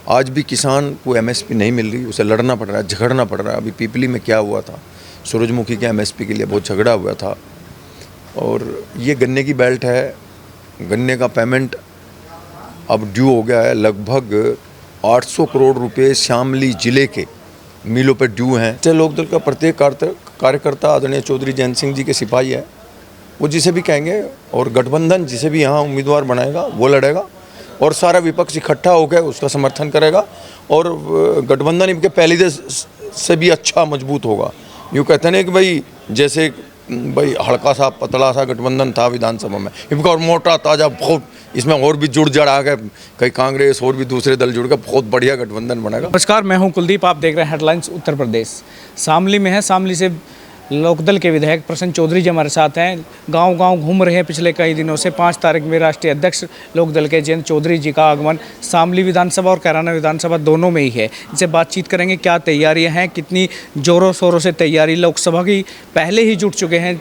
आज भी किसान को एमएसपी नहीं मिल रही, उसे लड़ना पड़ रहा है, झगड़ना पड़ रहा है। अभी पीपली में क्या हुआ था, सूरजमुखी के एमएसपी के लिए बहुत झगड़ा हुआ था। और ये गन्ने की बेल्ट है, गन्ने का पेमेंट अब ड्यू हो गया है। लगभग 800 करोड़ रुपए शामली जिले के मिलों पर ड्यू हैं। लोकदल का प्रत्येक कार्यकर्ता आदरणीय चौधरी जयंत सिंह जी के सिपाही है। वो जिसे भी कहेंगे और गठबंधन जिसे भी यहाँ उम्मीदवार बनाएगा वो लड़ेगा और सारा विपक्ष इकट्ठा होकर उसका समर्थन करेगा और गठबंधन इनके पहले से भी अच्छा मजबूत होगा। यूँ कहते हैं कि भाई जैसे हल्का सा पतला सा गठबंधन था विधानसभा में, इनका और मोटा ताज़ा बहुत, इसमें और भी जुड़ जड़ आ गए, कई कांग्रेस और भी दूसरे दल जुड़ गए, बहुत बढ़िया गठबंधन बनेगा। नमस्कार, मैं हूं कुलदीप, आप देख रहे हैं हेडलाइंस उत्तर प्रदेश। शामली में है, शामली से लोकदल के विधायक प्रसन्न चौधरी जी हमारे साथ हैं। गांव-गांव घूम रहे हैं पिछले कई दिनों से। 5 तारीख में राष्ट्रीय अध्यक्ष लोकदल के जयंत चौधरी जी का आगमन शामली विधानसभा और कैराना विधानसभा दोनों में ही है। इनसे बातचीत करेंगे, क्या तैयारियां हैं, कितनी जोरों शोरों से तैयारी लोकसभा की पहले ही जुट चुके हैं।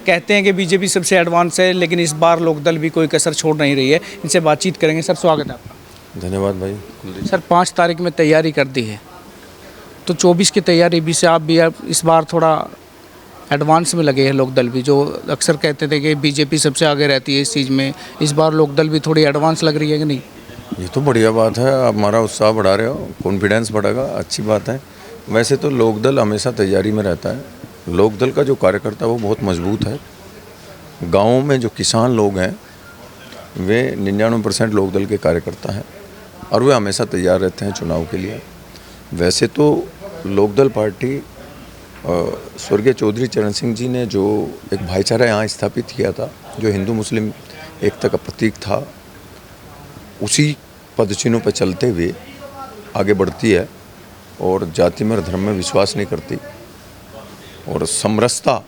कहते हैं कि बीजेपी सबसे एडवांस है, लेकिन इस बार लोकदल भी कोई कसर छोड़ नहीं रही है। इनसे बातचीत करेंगे। सर, स्वागत है आपका। धन्यवाद भाई। सर, 5 तारीख में तैयारी कर दी है, तो 24 की तैयारी भी से आप भी इस बार थोड़ा एडवांस में लगे हैं। लोकदल भी, जो अक्सर कहते थे कि बीजेपी सबसे आगे रहती है इस चीज़ में, इस बार लोकदल भी थोड़ी एडवांस लग रही है कि नहीं? ये तो बढ़िया बात है, आप हमारा उत्साह बढ़ा रहे हो, कॉन्फिडेंस बढ़ेगा, अच्छी बात है। वैसे तो लोकदल हमेशा तैयारी में रहता है। लोकदल का जो कार्यकर्ता वो बहुत मजबूत है। गाँव में जो किसान लोग हैं वे 99% लोकदल के कार्यकर्ता हैं और वे हमेशा तैयार रहते हैं चुनाव के लिए। वैसे तो लोकदल पार्टी स्वर्गीय चौधरी चरण सिंह जी ने जो एक भाईचारा यहाँ स्थापित किया था, जो हिंदू मुस्लिम एकता का प्रतीक था, उसी पदचिन्हों पर चलते हुए आगे बढ़ती है और जाति में और धर्म में विश्वास नहीं करती और समरसता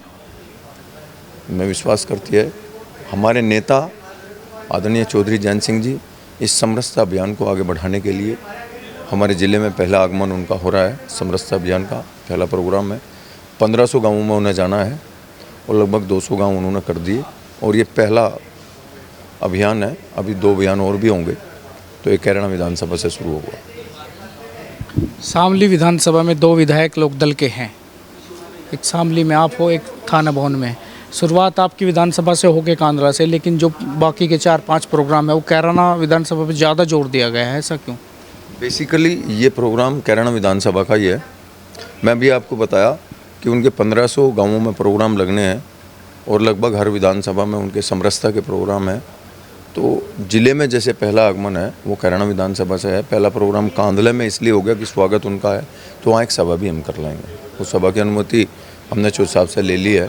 में विश्वास करती है। हमारे नेता आदरणीय चौधरी जयंत सिंह जी इस समरसता अभियान को आगे बढ़ाने के लिए, हमारे ज़िले में पहला आगमन उनका हो रहा है। समरसता अभियान का पहला प्रोग्राम है। 1500 गाँवों में उन्हें जाना है और लगभग 200 गांव उन्होंने कर दिए और ये पहला अभियान है। अभी 2 अभियान और भी होंगे, तो ये कैराना विधानसभा से शुरू होगा। शामली विधानसभा में 2 विधायक लोकदल के हैं, एक शामली में आप हो, एक थाना भवन में। शुरुआत आपकी विधानसभा से होके कांदला से, लेकिन जो बाकी के 4-5 प्रोग्राम है वो कैराना विधानसभा पर ज़्यादा जोर दिया गया है, ऐसा क्यों? बेसिकली ये प्रोग्राम कैराना विधानसभा का ही है। मैं भी आपको बताया कि उनके 1500 गांवों में प्रोग्राम लगने हैं और लगभग हर विधानसभा में उनके समरसता के प्रोग्राम हैं। तो ज़िले में जैसे पहला आगमन है वो कैराना विधानसभा से है। पहला प्रोग्राम कांदले में इसलिए हो गया कि स्वागत उनका है, तो वहाँ एक सभा भी हम कर लेंगे। उस सभा की अनुमति हमने चौधरी साहब से ले ली है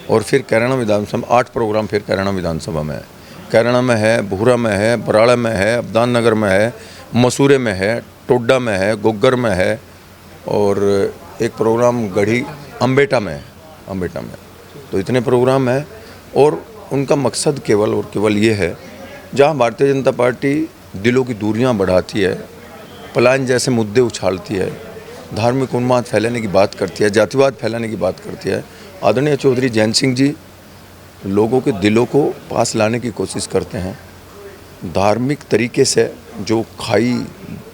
और फिर कैराना विधानसभा 8 प्रोग्राम फिर कैराना विधानसभा में है। कैराना में है, भूरा में है, बराड़ा में है, अब्दान नगर में है, मसूरे में है, टोडा में है, गोग्गर में है और एक प्रोग्राम गढ़ी अम्बेटा में है, अम्बेटा में। तो इतने प्रोग्राम हैं और उनका मकसद केवल और केवल ये है, जहाँ भारतीय जनता पार्टी दिलों की दूरियां बढ़ाती है, पलायन जैसे मुद्दे उछालती है, धार्मिक उन्माद फैलाने की बात करती है, जातिवाद फैलाने की बात करती है, आदरणीय चौधरी जयंत सिंह जी लोगों के दिलों को पास लाने की कोशिश करते हैं। धार्मिक तरीके से जो खाई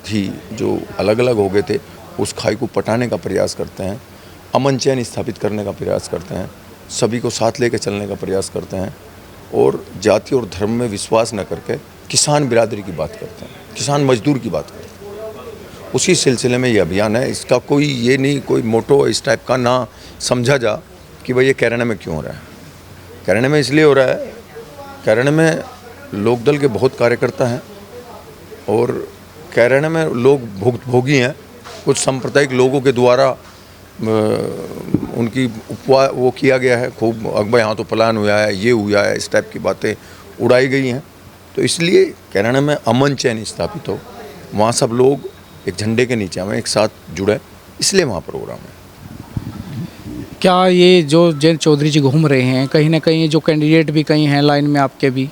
थी, जो अलग अलग हो गए थे, उस खाई को पटाने का प्रयास करते हैं, अमन चैन स्थापित करने का प्रयास करते हैं, सभी को साथ लेकर चलने का प्रयास करते हैं और जाति और धर्म में विश्वास न करके किसान बिरादरी की बात करते हैं, किसान मजदूर की बात करते हैं। उसी सिलसिले में ये अभियान है। इसका कोई ये नहीं, कोई मोटो इस टाइप का ना समझा जा कि भाई ये कैराना में क्यों हो रहा है। कैराना में इसलिए हो रहा है, कैराना में लोकदल के बहुत कार्यकर्ता हैं और कैराना में लोग भुक्तभोगी हैं। कुछ सांप्रदायिक लोगों के द्वारा उनकी उपवास वो किया गया है, खूब अकबर यहाँ तो पलायन हुआ है, ये हुआ है, इस टाइप की बातें उड़ाई गई हैं। तो इसलिए कैराना में अमन चैन स्थापित हो, वहाँ सब लोग एक झंडे के नीचे हमें एक साथ जुड़े, इसलिए वहाँ प्रोग्राम है। क्या ये जो जयंत चौधरी जी घूम रहे हैं, कहीं ना कहीं जो कैंडिडेट भी कहीं हैं लाइन में आपके भी,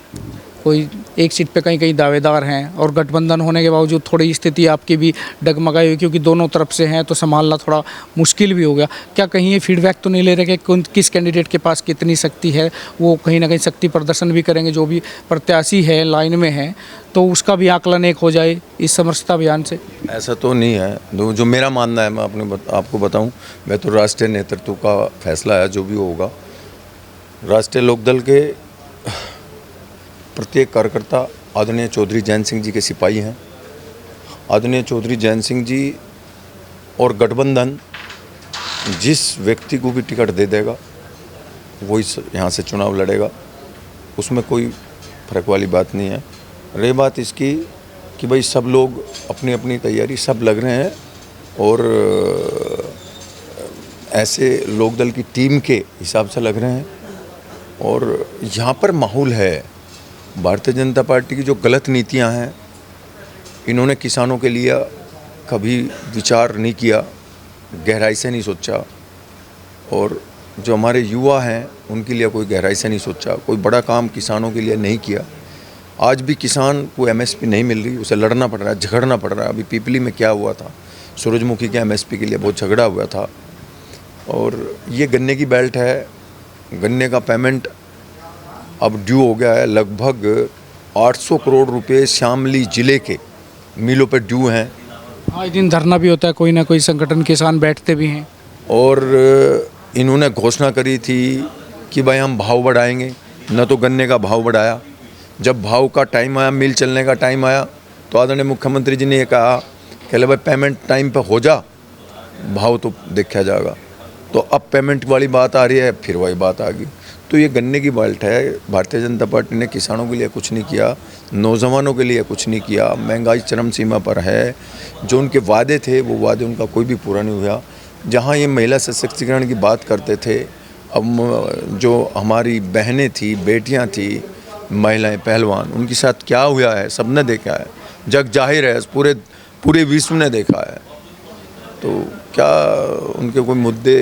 कोई एक सीट पे कहीं कहीं दावेदार हैं और गठबंधन होने के बावजूद थोड़ी स्थिति आपकी भी डगमगाई हुई, क्योंकि दोनों तरफ से हैं तो संभालना थोड़ा मुश्किल भी हो गया। क्या कहीं ये फीडबैक तो नहीं ले रहे कि किस कैंडिडेट के पास कितनी शक्ति है, वो कहीं ना कहीं शक्ति प्रदर्शन भी करेंगे, जो भी प्रत्याशी है लाइन में है तो उसका भी आकलन एक हो जाए इस समरसता अभियान से? ऐसा तो नहीं है। जो मेरा मानना है, मैं आपको बताऊं, मैं तो राष्ट्रीय नेतृत्व का फैसला है जो भी होगा। राष्ट्रीय लोकदल के प्रत्येक कार्यकर्ता आदरणीय चौधरी जैन सिंह जी के सिपाही हैं। आदरणीय चौधरी जैन सिंह जी और गठबंधन जिस व्यक्ति को भी टिकट दे देगा वो इस यहाँ से चुनाव लड़ेगा, उसमें कोई फर्क वाली बात नहीं है। रही बात इसकी कि भाई सब लोग अपनी अपनी तैयारी सब लग रहे हैं और ऐसे लोकदल की टीम के हिसाब से लग रहे हैं। और यहाँ पर माहौल है, भारतीय जनता पार्टी की जो गलत नीतियाँ हैं, इन्होंने किसानों के लिए कभी विचार नहीं किया, गहराई से नहीं सोचा। और जो हमारे युवा हैं उनके लिए कोई गहराई से नहीं सोचा, कोई बड़ा काम किसानों के लिए नहीं किया। आज भी किसान को एमएसपी नहीं मिल रही, उसे लड़ना पड़ रहा है, झगड़ना पड़ रहा है। अभी पीपली में क्या हुआ था, सूरजमुखी के एमएसपी के लिए बहुत झगड़ा हुआ था। और ये गन्ने की बेल्ट है, गन्ने का पेमेंट अब ड्यू हो गया है। लगभग 800 करोड़ रुपए शामली ज़िले के मिलों पर ड्यू हैं। आज दिन धरना भी होता है, कोई ना कोई संगठन किसान बैठते भी हैं। और इन्होंने घोषणा करी थी कि भाई हम भाव बढ़ाएंगे, न तो गन्ने का भाव बढ़ाया। जब भाव का टाइम आया, मिल चलने का टाइम आया, तो आदरणीय मुख्यमंत्री जी ने ये कहा कि भाई पेमेंट टाइम पे हो जा, भाव तो देखा जाएगा। तो अब पेमेंट वाली बात आ रही है, फिर वही बात आ गई। तो ये गन्ने की बाल्ट है। भारतीय जनता पार्टी ने किसानों के लिए कुछ नहीं किया, नौजवानों के लिए कुछ नहीं किया। महंगाई चरम सीमा पर है, जो उनके वादे थे वो वादे उनका कोई भी पूरा नहीं हुआ। जहाँ ये महिला सशक्तिकरण की बात करते थे, अब जो हमारी बहनें थी, बेटियाँ थी, महिलाएं, पहलवान, उनके साथ क्या हुआ है सबने देखा है, जग जाहिर है, पूरे विश्व ने देखा है। तो क्या उनके कोई मुद्दे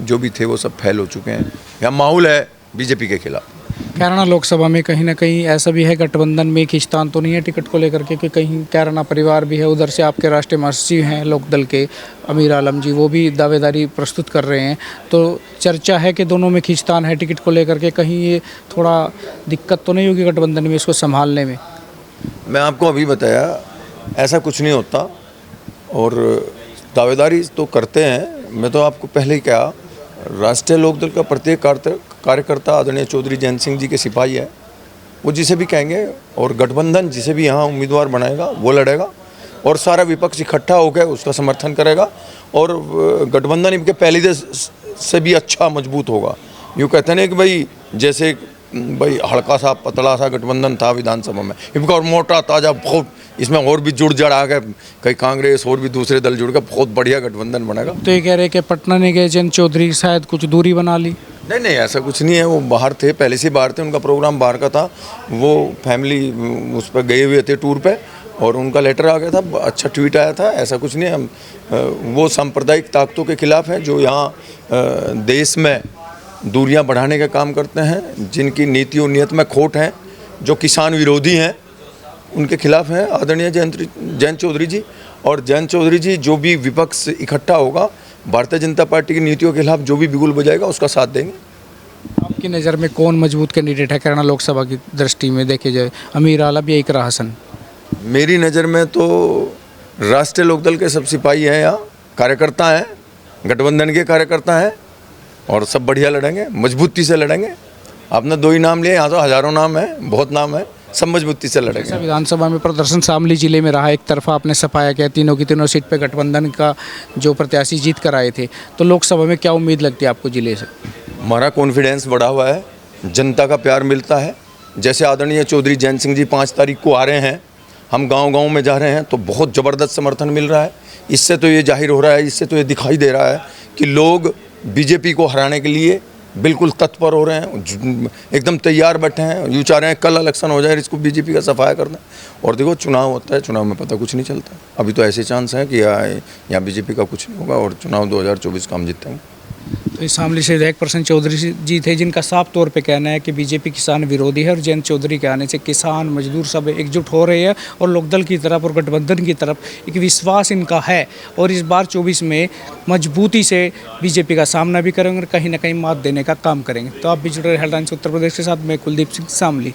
जो भी थे वो सब फैल हो चुके हैं। यहाँ माहौल है बीजेपी के खिलाफ। कैराना लोकसभा में कहीं ना कहीं ऐसा भी है, गठबंधन में खींचतान तो नहीं है टिकट को लेकर के, कि कहीं कैराना परिवार भी है, उधर से आपके राष्ट्रीय महासचिव हैं लोकदल के अमीर आलम जी, वो भी दावेदारी प्रस्तुत कर रहे हैं। तो चर्चा है कि दोनों में खींचतान है टिकट को लेकर के, कहीं ये थोड़ा दिक्कत तो नहीं होगी गठबंधन में इसको संभालने में? मैं आपको अभी बताया, ऐसा कुछ नहीं होता। और दावेदारी तो करते हैं। मैं तो आपको पहले ही कहा, राष्ट्रीय लोकदल का प्रत्येक कार्यकर्ता आदरणीय चौधरी जैन सिंह जी के सिपाही है। वो जिसे भी कहेंगे, और गठबंधन जिसे भी यहाँ उम्मीदवार बनाएगा वो लड़ेगा, और सारा विपक्ष इकट्ठा होकर उसका समर्थन करेगा। और गठबंधन इनके पहले दिन से भी अच्छा मजबूत होगा। यूँ कहते हैं कि भाई जैसे भाई हल्का सा पतला सा गठबंधन था विधानसभा में, इनका और मोटा ताज़ा बहुत, इसमें और भी जुड़ जड़ आ गए, कहीं कांग्रेस और भी दूसरे दल जुड़ गए, बहुत बढ़िया गठबंधन बनेगा। तो ये कह रहे कि पटना ने गए जैन चौधरी शायद कुछ दूरी बना ली? नहीं नहीं, ऐसा कुछ नहीं है। वो बाहर थे, पहले से बाहर थे, उनका प्रोग्राम बाहर का था। वो फैमिली उस पर गए हुए थे टूर पे, और उनका लेटर आ गया था, अच्छा ट्वीट आया था। ऐसा कुछ नहीं है। हम वो सांप्रदायिक ताकतों के खिलाफ हैं जो यहाँ देश में दूरियां बढ़ाने का काम करते हैं, जिनकी नीति और नीयत में खोट है, जो किसान विरोधी हैं, उनके खिलाफ हैं आदरणीय जैन चौधरी जी। और जैन चौधरी जी जो भी विपक्ष इकट्ठा होगा, भारतीय जनता पार्टी की नीतियों के खिलाफ जो भी बिगुल बजाएगा उसका साथ देंगे। आपकी नज़र में कौन मजबूत कैंडिडेट है कैराना लोकसभा की दृष्टि में देखे जाए, अमीर आलम या इकरा हसन? मेरी नज़र में तो राष्ट्रीय लोकदल के सब सिपाही हैं, यहाँ कार्यकर्ता हैं, गठबंधन के कार्यकर्ता हैं, और सब बढ़िया लड़ेंगे, मजबूती से लड़ेंगे। आपने दो ही नाम लिए, यहाँ तो हज़ारों नाम है, बहुत नाम है, सब मजबूती से लड़ेंगे। विधानसभा में प्रदर्शन शामली जिले में रहा, एक तरफा आपने सफाया किया, तीनों की तीनों सीट पे गठबंधन का जो प्रत्याशी जीत कर आए थे, तो लोकसभा में क्या उम्मीद लगती है आपको जिले से? हमारा कॉन्फिडेंस बढ़ा हुआ है, जनता का प्यार मिलता है। जैसे आदरणीय चौधरी जैन सिंह जी 5 तारीख को आ रहे हैं, हम गांव-गांव में जा रहे हैं, तो बहुत ज़बरदस्त समर्थन मिल रहा है। इससे तो ये जाहिर हो रहा है, इससे तो ये दिखाई दे रहा है कि लोग बीजेपी को हराने के लिए बिल्कुल तत्पर हो रहे हैं, एकदम तैयार बैठे हैं। यूँ चाह रहे हैं कल इलेक्शन हो जाए, इसको बीजेपी का सफाया कर दें। और देखो चुनाव होता है, चुनाव में पता कुछ नहीं चलता। अभी तो ऐसे चांस हैं कि यहाँ बीजेपी का कुछ नहीं होगा, और चुनाव 2024 का हम जीतेंगे। तो इस शामली से विधायक प्रसन्न चौधरी जी थे, जिनका साफ तौर पे कहना है कि बीजेपी किसान विरोधी है और जयंत चौधरी के आने से किसान मजदूर सब एकजुट हो रहे हैं और लोकदल की तरफ और गठबंधन की तरफ एक विश्वास इनका है और इस बार 24 में मजबूती से बीजेपी का सामना भी करेंगे और कहीं ना कहीं मात देने का काम करेंगे। तो आप भी जुड़े रहे हेडलाइंस उत्तर प्रदेश के साथ। मैं कुलदीप सिंह, शामली।